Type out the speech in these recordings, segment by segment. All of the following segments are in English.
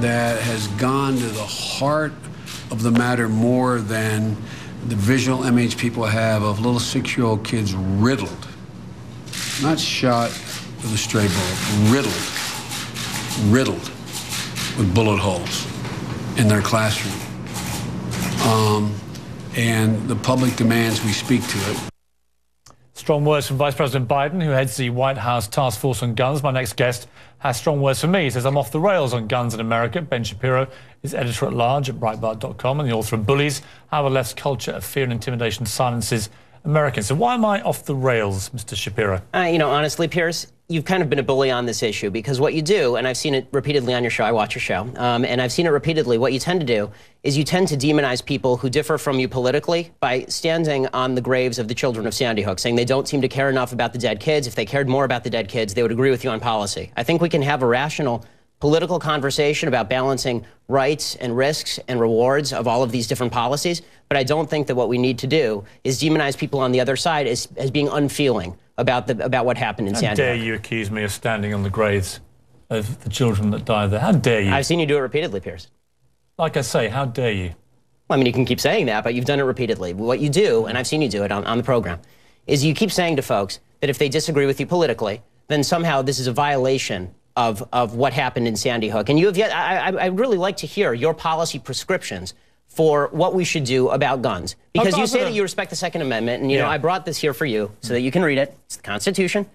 that has gone to the heart of the matter more than the visual image people have of little 6-year-old kids riddled, not shot with a stray bullet, riddled with bullet holes in their classroom. And the public demands we speak to it. Strong words from Vice President Biden, who heads the White House Task Force on Guns. My next guest has strong words for me. He says, I'm off the rails on guns in America. Ben Shapiro is editor-at-large at Breitbart.com and the author of Bullies, How the Left's Culture of Fear and Intimidation Silences Americans. So why am I off the rails, Mr. Shapiro? You know, honestly, Piers, you've kind of been a bully on this issue because what you do, and I've seen it repeatedly on your show, I watch your show, and I've seen it repeatedly, what you tend to do is you tend to demonize people who differ from you politically by standing on the graves of the children of Sandy Hook, saying they don't seem to care enough about the dead kids. If they cared more about the dead kids, they would agree with you on policy. I think we can have a rational political conversation about balancing rights and risks and rewards of all of these different policies, but I don't think that what we need to do is demonize people on the other side as being unfeeling about what happened in Sandy Hook. How dare you accuse me of standing on the graves of the children that died there? How dare you? I've seen you do it repeatedly, Piers. Like I say, how dare you? Well, I mean, you can keep saying that, but you've done it repeatedly. What you do, and I've seen you do it on the program, is you keep saying to folks that if they disagree with you politically, then somehow this is a violation of what happened in Sandy Hook. And you have yet, I'd really like to hear your policy prescriptions for what we should do about guns. Because you say that you respect the Second Amendment, and you know, I brought this here for you so that you can read it. It's the Constitution.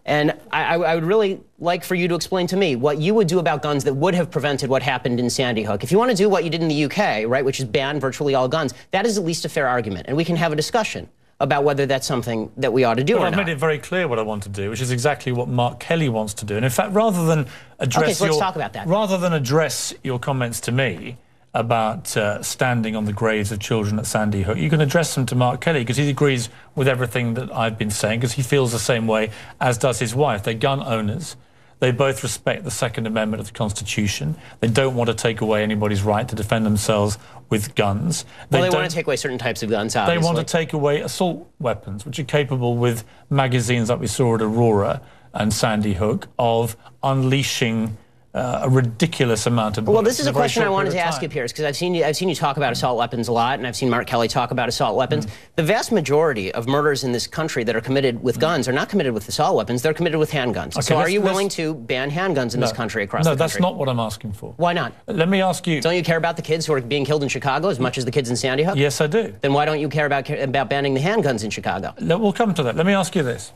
And I would really like for you to explain to me what you would do about guns that would have prevented what happened in Sandy Hook. If you want to do what you did in the UK, right, which is ban virtually all guns, that is at least a fair argument. And we can have a discussion about whether that's something that we ought to do or not. I've made it very clear what I want to do, which is exactly what Mark Kelly wants to do. And in fact, rather than address let's talk about that. Rather than address your comments to me about standing on the graves of children at Sandy Hook, you can address them to Mark Kelly, because he agrees with everything that I've been saying, because he feels the same way, as does his wife. They're gun owners. They both respect the Second Amendment of the Constitution. They don't want to take away anybody's right to defend themselves with guns. Well, they want to take away certain types of guns, obviously. They want to take away assault weapons, which are capable, with magazines like we saw at Aurora and Sandy Hook, of unleashing a ridiculous amount of bullets. Well, this is a question I wanted to ask you, Piers, because I've seen you talk about assault weapons a lot, and I've seen Mark Kelly talk about assault weapons. The vast majority of murders in this country that are committed with guns are not committed with assault weapons, they're committed with handguns. Okay, so are you willing to ban handguns in this country across the country? No, that's not what I'm asking for. Why not? Let me ask you... Don't you care about the kids who are being killed in Chicago as much as the kids in Sandy Hook? Yes, I do. Then why don't you care about banning the handguns in Chicago? We'll come to that. Let me ask you this.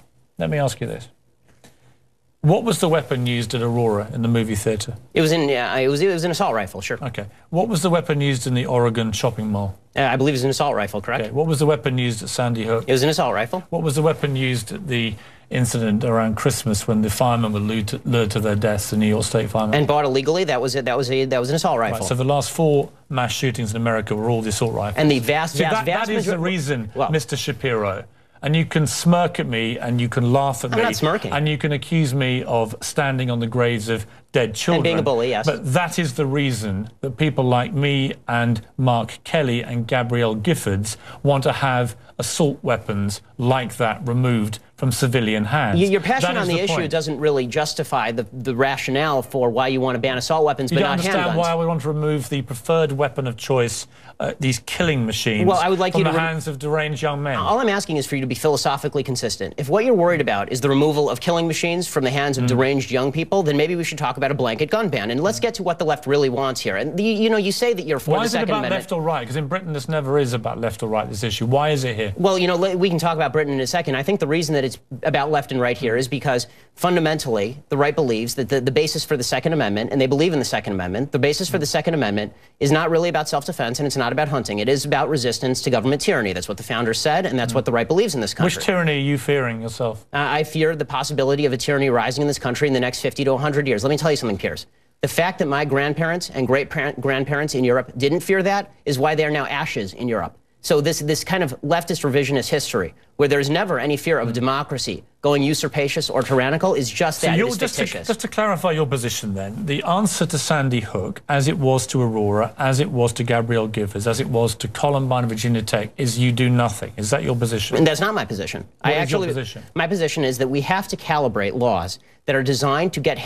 What was the weapon used at Aurora in the movie theater? It was an assault rifle, sure. Okay. What was the weapon used in the Oregon shopping mall? I believe it was an assault rifle, correct? Okay. What was the weapon used at Sandy Hook? It was an assault rifle. What was the weapon used at the incident around Christmas when the firemen were lured to their deaths, the New York State firemen? And bought illegally? That was an assault rifle. Right, so the last 4 mass shootings in America were all the assault rifles. And the vast majority... That is the reason, Mr. Shapiro. And you can smirk at me, and you can laugh at me. I'm not smirking. And you can accuse me of standing on the graves of dead children. And being a bully, yes. But that is the reason that people like me and Mark Kelly and Gabrielle Giffords want to have assault weapons like that removed from civilian hands. Your passion on the issue doesn't really justify the rationale for why you want to ban assault weapons, but not handguns. You don't understand why we want to remove the preferred weapon of choice, these killing machines, from the hands of deranged young men. All I'm asking is for you to be philosophically consistent. If what you're worried about is the removal of killing machines from the hands of deranged young people, then maybe we should talk about a blanket gun ban. And let's get to what the left really wants here. And you say that you're for the Second Amendment. Why is it about left or right? Because in Britain this never is about left or right, this issue. Why is it here? Well, we can talk about Britain in a second. I think the reason that it's about left and right here is because fundamentally the right believes that the basis for the Second Amendment, and they believe in the Second Amendment, the basis for the Second Amendment is not really about self-defense and it's not about hunting. It is about resistance to government tyranny. That's what the founders said, and that's what the right believes in this country. Which tyranny are you fearing yourself? I fear the possibility of a tyranny rising in this country in the next 50 to 100 years. Let me tell you something, Piers. The fact that my grandparents and great-grandparents in Europe didn't fear that is why they are now ashes in Europe. So this kind of leftist revisionist history, where there's never any fear of democracy going usurpacious or tyrannical, is just that. It is fictitious. Just to clarify your position then, the answer to Sandy Hook, as it was to Aurora, as it was to Gabrielle Giffords, as it was to Columbine and Virginia Tech, is you do nothing. Is that your position? And that's not my position. What is your position? My position is that we have to calibrate laws that are designed to get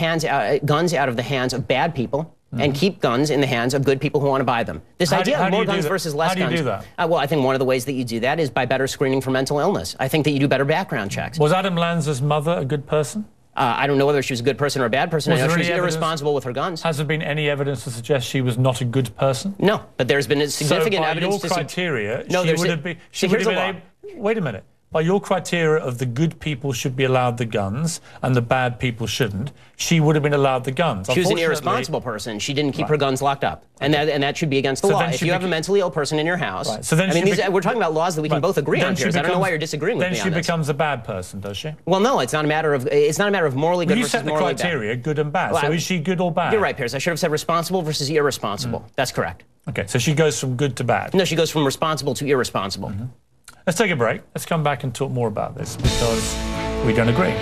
guns out of the hands of bad people, and keep guns in the hands of good people who want to buy them. This idea of more guns versus less guns. How do you do that? Well, I think one of the ways that you do that is by better screening for mental illness. I think that you do better background checks. Was Adam Lanza's mother a good person? I don't know whether she was a good person or a bad person. I know she was irresponsible with her guns. Has there been any evidence to suggest she was not a good person? No, but there's been significant evidence to... So by your criteria, no, she would have been... She would have been wait a minute. By your criteria of the good people should be allowed the guns and the bad people shouldn't, she would have been allowed the guns. She was an irresponsible person. She didn't keep her guns locked up. And that should be against the law. If you have a mentally ill person in your house... Right. So then we're talking about laws that we can both agree on, Piers. I don't know why you're disagreeing with me on this. Then she becomes a bad person, does she? Well, no, it's not a matter of morally good versus morally bad. You set the criteria, good and bad. So is she good or bad? You're right, Piers. I should have said responsible versus irresponsible. That's correct. Okay, so she goes from good to bad. No, she goes from responsible to irresponsible. Let's take a break. Let's come back and talk more about this because we don't agree.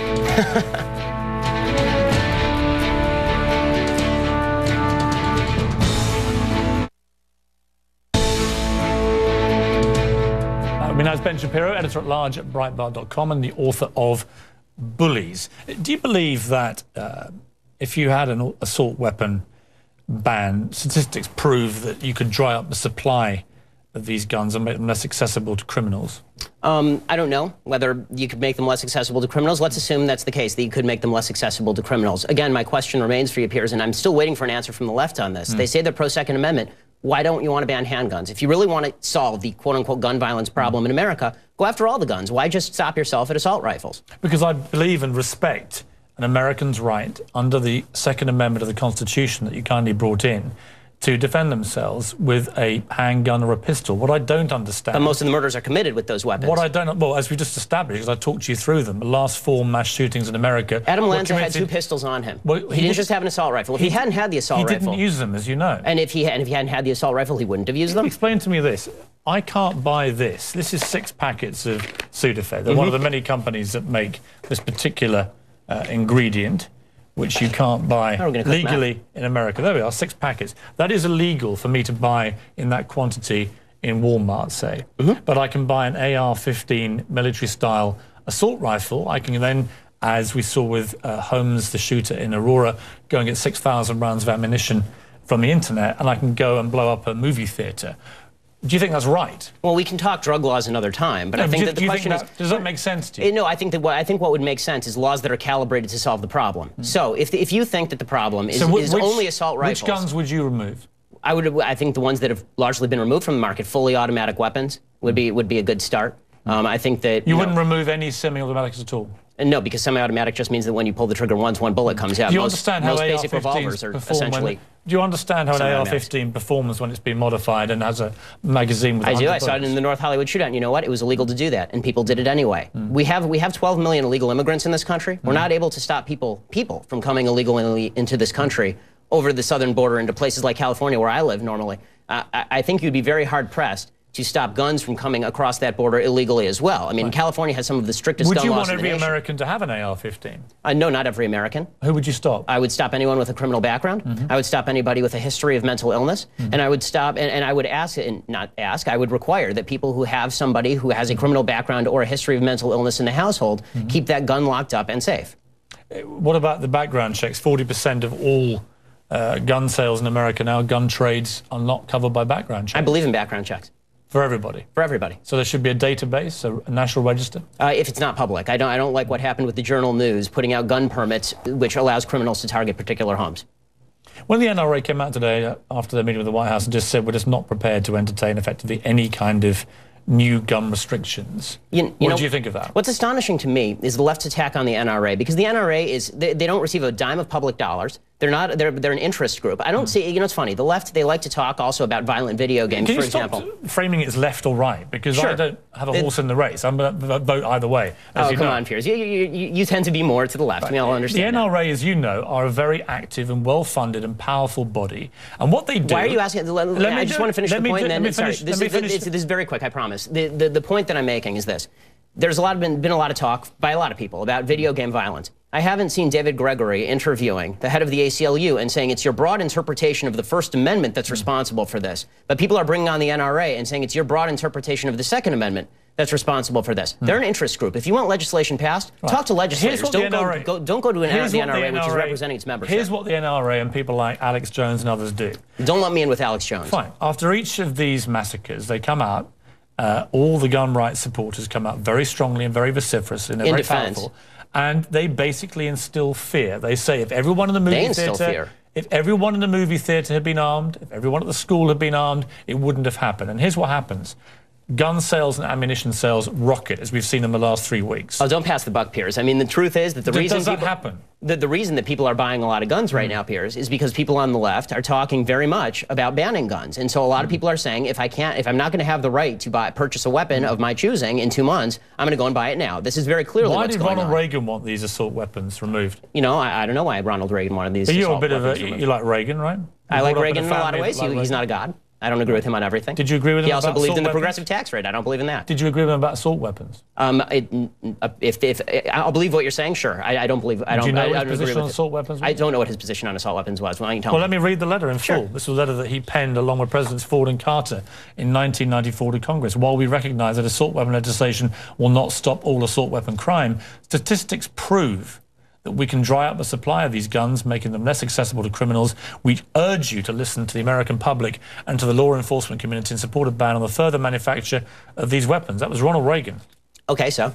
Now it's Ben Shapiro, editor-at-large at Breitbart.com and the author of Bullies. Do you believe that if you had an assault weapon ban, statistics prove that you could dry up the supply of these guns and make them less accessible to criminals? I don't know whether you could make them less accessible to criminals. Let's assume that's the case, that you could make them less accessible to criminals. Again, my question remains for you, Piers, and I'm still waiting for an answer from the left on this. They say they're pro-Second Amendment. Why don't you want to ban handguns? If you really want to solve the quote-unquote gun violence problem in America, go after all the guns. Why just stop yourself at assault rifles? Because I believe and respect an American's right under the Second Amendment of the Constitution that you kindly brought in to defend themselves with a handgun or a pistol. What I don't understand... But most of the murders are committed with those weapons. What I don't... Well, as we just established, because I talked you through them, the last 4 mass shootings in America... Adam Lanza had 2 pistols on him. Well, he didn't just have an assault rifle. If he hadn't had the assault rifle... He didn't use them, as you know. And if he hadn't had the assault rifle, he wouldn't have used them? Explain to me this. I can't buy this. This is 6 packets of Sudafed. They're one of the many companies that make this particular ingredient, which you can't buy legally in America. There we are, 6 packets. That is illegal for me to buy in that quantity in Walmart, say. But I can buy an AR-15 military-style assault rifle. I can then, as we saw with Holmes, the shooter in Aurora, go and get 6,000 rounds of ammunition from the internet, and I can go and blow up a movie theater. Do you think that's right? Well, we can talk drug laws another time, but I think that the question is... Does that make sense to you? No, I think what would make sense is laws that are calibrated to solve the problem. So if you think that the problem is only assault rifles... Which guns would you remove? I think the ones that have largely been removed from the market, fully automatic weapons, would be a good start. I think that... You wouldn't remove any semi-automatics at all? No, because semi-automatic just means that when you pull the trigger once, 1 bullet comes out. Do you understand how basic revolvers are essentially... Do you understand how an AR-15 performs when it's been modified and has a magazine with 100 I do. bullets? I saw it in the North Hollywood shootout. And you know what? It was illegal to do that, and people did it anyway. We have 12 million illegal immigrants in this country. We're not able to stop people from coming illegally into this country over the southern border into places like California, where I live normally. I think you'd be very hard-pressed to stop guns from coming across that border illegally as well. I mean, California has some of the strictest gun laws in the nation. Would you want every American to have an AR-15? No, not every American. Who would you stop? I would stop anyone with a criminal background. I would stop anybody with a history of mental illness. And I would stop, and I would ask, and not ask, I would require that people who have somebody who has a criminal background or a history of mental illness in the household keep that gun locked up and safe. What about the background checks? 40% of all gun sales in America now, gun trades, are not covered by background checks. I believe in background checks. For everybody? For everybody. So there should be a database, a national register? If it's not public. I don't like what happened with the Journal News putting out gun permits, which allows criminals to target particular homes. When the NRA came out today after their meeting with the White House and just said we're just not prepared to entertain effectively any kind of new gun restrictions. What do you think of that? What's astonishing to me is the left's attack on the NRA, because the NRA is, they don't receive a dime of public dollars. They're an interest group. I don't see, it's funny, the left, they like to talk also about violent video games, for example. Can you stop framing it as left or right? Because I don't have a horse in the race. I'm going to vote either way. Come on, Piers. You tend to be more to the left. We all understand the NRA, as you know, are a very active and well-funded and powerful body. And what they do... Why are you asking? I just want to finish the point, and then... This is very quick, I promise. The point that I'm making is this. There's been a lot of talk by a lot of people about video game violence. I haven't seen David Gregory interviewing the head of the ACLU and saying it's your broad interpretation of the First Amendment that's responsible for this. But people are bringing on the NRA and saying it's your broad interpretation of the Second Amendment that's responsible for this. They're an interest group. If you want legislation passed, talk to legislators. Don't go to the NRA, which is representing its membership. Here's what the NRA and people like Alex Jones and others do. Don't let me in with Alex Jones. Fine. After each of these massacres, they come out, all the gun rights supporters come out very strongly and very vociferously, and they're very powerful, and they basically instill fear. They say if everyone in the movie theatre... If everyone in the movie theatre had been armed, if everyone at the school had been armed, it wouldn't have happened. And here's what happens. Gun sales and ammunition sales rocket, as we've seen in the last 3 weeks. Oh, don't pass the buck, Piers. I mean, the truth is that the reason does that happen? The reason that people are buying a lot of guns right now, Piers, is because people on the left are talking very much about banning guns. And so a lot of people are saying, if I'm not going to have the right to purchase a weapon of my choosing in 2 months, I'm going to go and buy it now. This is very clearly what's going on. Why did Ronald Reagan want these assault weapons removed? You know, I don't know why Ronald Reagan wanted these assault weapons removed. You like Reagan, right? I like Reagan in a lot of ways. He's not a god. I don't agree with him on everything. Did you agree with him? He also believed in the weapons? progressive tax rate. I don't believe in that. Did you agree with him about assault weapons? If I'll believe what you're saying, sure. I don't believe. I don't. Do you know I his position on assault weapons? I don't know what his position on assault weapons was. Why don't you tell me? Well, let me read the letter in full. This was a letter that he penned along with Presidents Ford and Carter in 1994 to Congress. While we recognise that assault weapon legislation will not stop all assault weapon crime, statistics prove that we can dry up the supply of these guns, making them less accessible to criminals. We urge you to listen to the American public and to the law enforcement community in support of ban on the further manufacture of these weapons. That was Ronald Reagan. Okay, so? I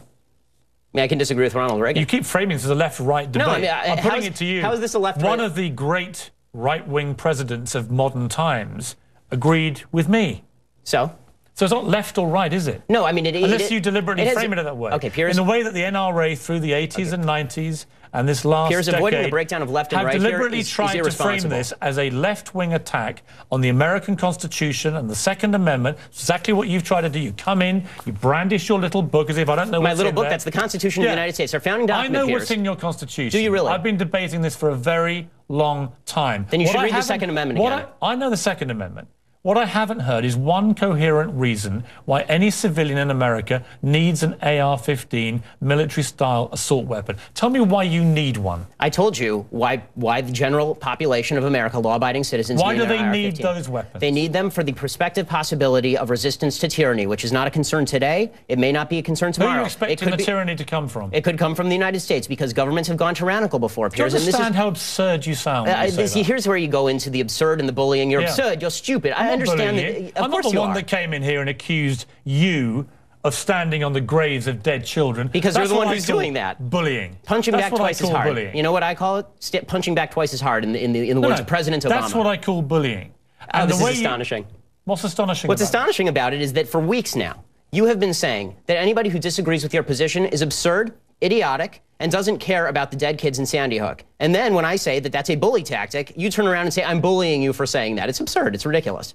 mean, I can disagree with Ronald Reagan. You keep framing this as a left-right debate. No, I mean, I'm putting it to you. How is this a left-right? One of the great right-wing presidents of modern times agreed with me. So it's not left or right, is it? No, I mean... Unless you deliberately frame it that way. Okay, Piers... In the way that the NRA through the 80s and 90s and this last Piers, avoiding the breakdown of left and right deliberately tried to frame this as a left-wing attack on the American Constitution and the Second Amendment. Exactly what you've tried to do. You come in, you brandish your little book as if I don't know what's in there. My little book, that's the Constitution of the United States, our founding document, I know Piers. what's in your Constitution. Do you really? I've been debating this for a very long time. Then you should read the Second Amendment again. I know the Second Amendment. What I haven't heard is one coherent reason why any civilian in America needs an AR-15 military-style assault weapon. Tell me why you need one. I told you why the general population of America, law-abiding citizens, why do they need those weapons? They need them for the prospective possibility of resistance to tyranny, which is not a concern today. It may not be a concern tomorrow. Who are you expecting the tyranny to come from? It could come from the United States because governments have gone tyrannical before, Piers. Do you understand how absurd you sound? Here's where you go into the absurd and the bullying. You're absurd. You're stupid. I understand that. I'm not the one that came in here and accused you of standing on the graves of dead children. Because you're the one who's doing that. Bullying. Punching back twice as hard. Bullying. You know what I call it? Punching back twice as hard in the words of President Obama. That's what I call bullying. And this is astonishing. What's astonishing What's astonishing about it is that for weeks now, you have been saying that anybody who disagrees with your position is absurd, idiotic, and doesn't care about the dead kids in Sandy Hook. And then when I say that that's a bully tactic, you turn around and say, I'm bullying you for saying that. It's absurd. It's ridiculous.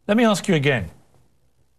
Let me ask you again.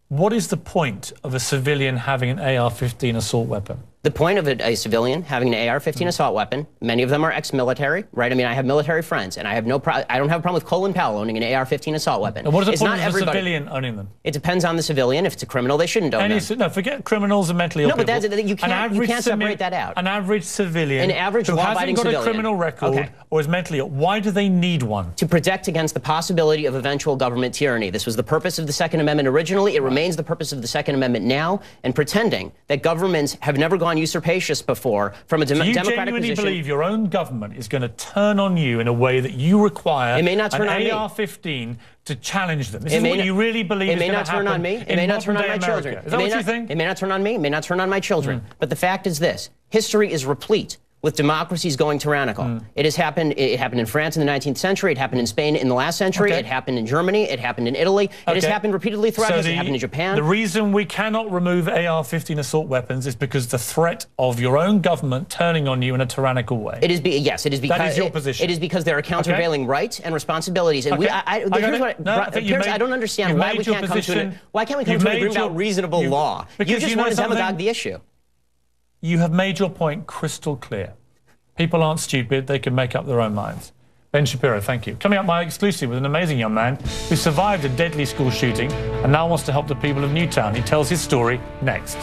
What is the point of a civilian having an AR-15 assault weapon? The point of a civilian having an AR-15 assault weapon, many of them are ex-military, right? I mean, I have military friends, and I don't have a problem with Colin Powell owning an AR-15 assault weapon. And what is the point of a civilian owning them? It depends on the civilian. If it's a criminal, they shouldn't own them. No, forget criminals and mentally ill people. No, but you can't separate that out. An average civilian who hasn't got a criminal record or is mentally ill, why do they need one? To protect against the possibility of eventual government tyranny. This was the purpose of the Second Amendment originally. It remains the purpose of the Second Amendment now. And pretending that governments have never gone usurpacious before from a democratic position. Do you genuinely believe your own government is going to turn on you in a way that you require an AR-15 to challenge them? This is what you really believe is going to happen. It may not turn on me. It may not turn on my children. Is that what you think? It may not turn on me. It may not turn on my children. But the fact is this. History is replete with democracies going tyrannical. It has happened. It happened in France in the 19th century. It happened in Spain in the last century. It happened in Germany. It happened in Italy. It has happened repeatedly throughout history. It happened in Japan. The reason we cannot remove AR-15 assault weapons is because the threat of your own government turning on you in a tyrannical way. It is yes. It is because that is your position. It is because there are countervailing rights and responsibilities. And Piers, I don't understand why we can't come to an agreement about reasonable law. You just want to demagogue the issue. You have made your point crystal clear. People aren't stupid. They can make up their own minds. Ben Shapiro, thank you. Coming up, my exclusive with an amazing young man who survived a deadly school shooting and now wants to help the people of Newtown. He tells his story next.